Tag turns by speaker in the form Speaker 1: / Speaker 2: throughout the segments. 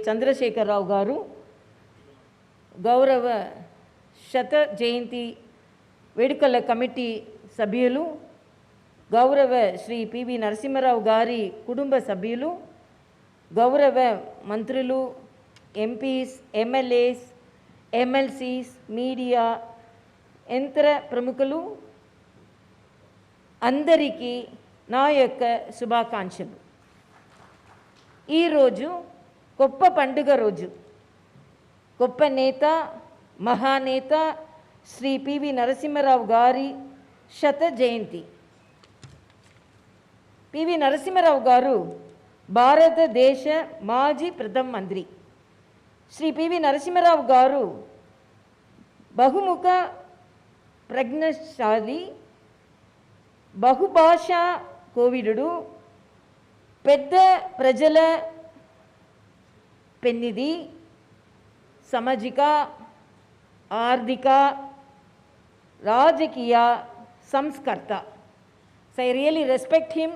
Speaker 1: చంద్రశేఖరరావు గారు గౌరవ శత జయంతి వేడుకల కమిటీ సభ్యులు, గౌరవ శ్రీ పివి నరసింహారావు గారి కుటుంబ సభ్యులు, గౌరవ మంత్రులు, ఎంపీస్, ఎమ్మెల్యేస్, ఎమ్మెల్సీస్, మీడియా, యంత్ర ప్రముఖులు అందరికీ నా యొక్క శుభాకాంక్షలు. ఈరోజు గొప్ప పండుగ రోజు. గొప్ప నేత, మహానేత శ్రీ పివి నరసింహారావు గారి శత జయంతి. పివి నరసింహారావు గారు భారతదేశ మాజీ ప్రధాన మంత్రి. శ్రీ పివి నరసింహారావు గారు బహుముఖ ప్రజ్ఞాశాలి, బహుభాషా కోవిదుడు, పెద్ద ప్రజల పెన్నిది, సామాజిక, ఆర్థిక, రాజకీయ సంస్కర్త. So I really respect him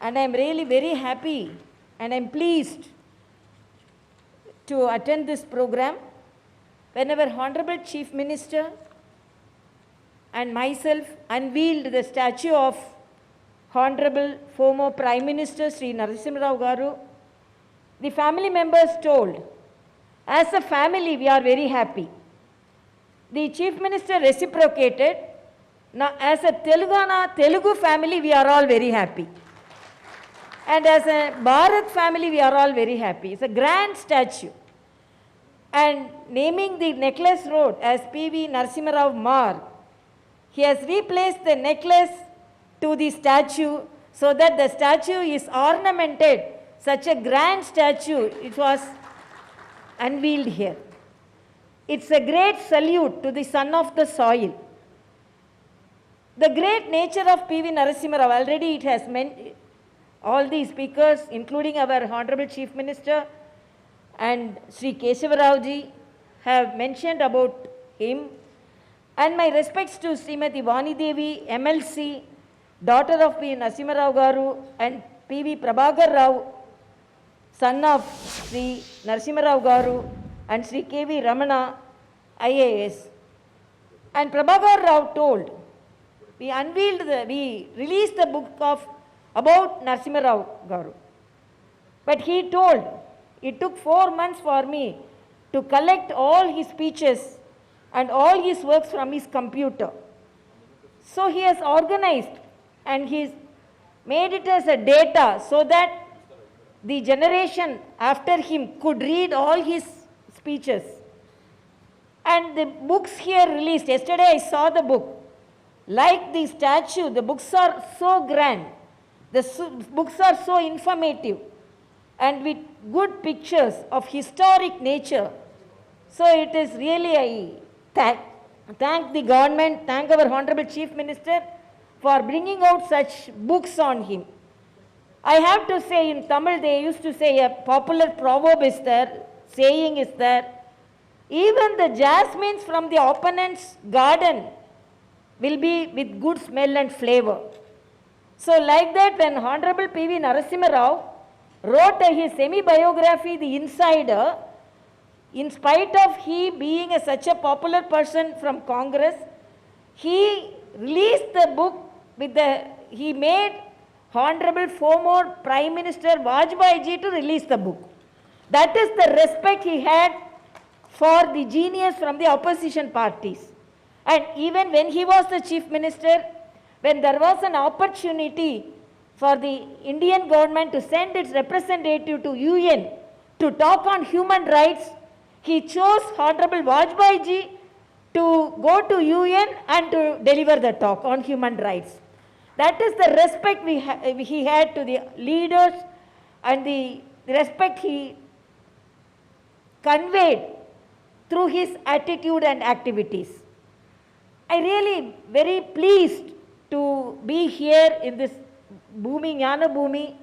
Speaker 1: and I am really very happy and I am pleased to attend this program when our Honorable Chief Minister and myself unveiled the statue of Honorable former Prime Minister Sri Narasimha Rao Garu. The family members told, as a family we are very happy. The Chief Minister reciprocated, now as a Telugu family we are all very happy. And as a Bharat family we are all very happy. It's a grand statue. And naming the necklace road as P.V. Narasimha Rao Marg, he has replaced the necklace to the statue so that the statue is ornamented. Such a grand statue, it was unveiled here. It's a great salute to the son of the soil. The great nature of P.V. Narasimha Rao, already it has meant all the speakers, including our Honorable Chief Minister and Sri Kesava Rao ji, have mentioned about him. And my respects to Srimati Vani Devi, MLC, daughter of P. Narasimha Rao Garu, and P.V. Prabhakar Rao, son of Sri Narasimha Rao Garu, and Sri K.V. Ramana, IAS. And Prabhakar Rao told, we released the book about Narasimha Rao Garu. But he told, it took 4 months for me to collect all his speeches and all his works from his computer. So he has organized and he's made it as a data so that the generation after him could read all his speeches. And the books here released, yesterday I saw the book. Like the statue, the books are so grand, the books are so informative and with good pictures of historic nature. So it is really, I thank the government, thank our Honorable Chief Minister for bringing out such books on him. I have to say, in Tamil they used to say, a popular proverb is there, saying is there, even the jasmines from the opponent's garden will be with good smell and flavor. So like that, when Honorable P.V. Narasimha Rao wrote his semi-biography, The Insider, in spite of he being such a popular person from Congress, he released the book he made Honorable former Prime Minister Vajpayee ji to release the book. That is the respect he had for the genius from the opposition parties. And even when he was the Chief Minister, when there was an opportunity for the Indian government to send its representative to UN to talk on human rights, he chose Honorable Vajpayee ji to go to UN and to deliver the talk on human rights. That is the respect he had to the leaders and the respect he conveyed through his attitude and activities. I really very pleased to be here in this booming Jnana Bhoomi,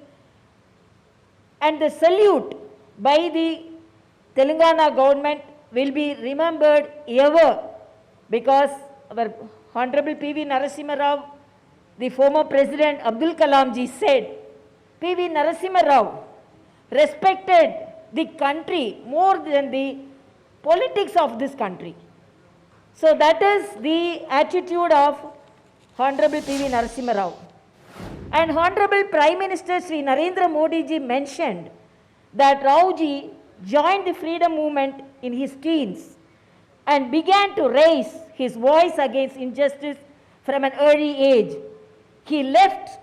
Speaker 1: and the salute by the Telangana government will be remembered ever, because our Honorable P.V. Narasimha Rao, the former President Abdul Kalam ji said, P.V. Narasimha Rao respected the country more than the politics of this country. So that is the attitude of Honorable P.V. Narasimha Rao. And Honorable Prime Minister Sri Narendra Modi ji mentioned that Rao ji joined the freedom movement in his teens and began to raise his voice against injustice from an early age. He left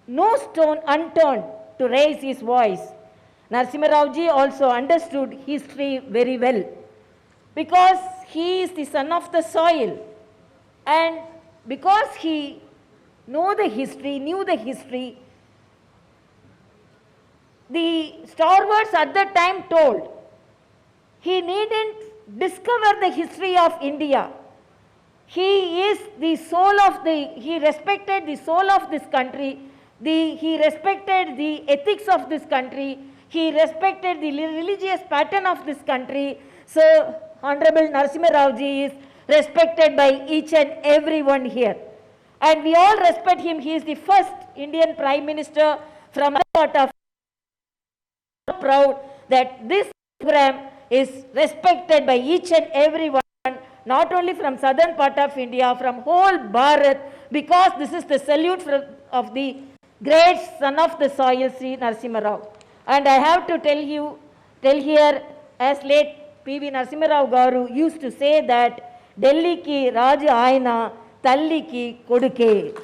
Speaker 1: no stone unturned to raise his voice. Narasimha Rao ji also understood history very well because he is the son of the soil, and because he knew the history, the stalwarts at that time told he needn't discover the history of India. He is the soul of he respected the soul of this country, he respected the ethics of this country, he respected the religious pattern of this country. So, Honorable Narasimha Rao ji is respected by each and everyone here. And we all respect him. He is the first Indian Prime Minister from our part of India. Proud that this program is respected by each and everyone, not only from southern part of India, from whole Bharat, because this is the salute of the great son of the soil, Sri Narasimha Rao. And I have to tell here, as late P.V. Narasimha Rao Garu used to say that Delhi ki Raja Aina, Talli ki Koduke.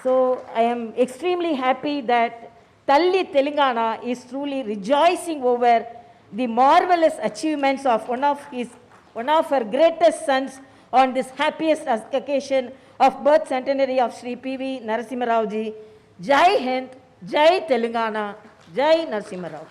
Speaker 1: So I am extremely happy that Talli Telangana is truly rejoicing over the marvelous achievements of one of her greatest sons on this happiest occasion of birth centenary of Sri P.V. Narasimha Rao ji. Jai Hind, Jai Telangana, Jai Narasimha Rao.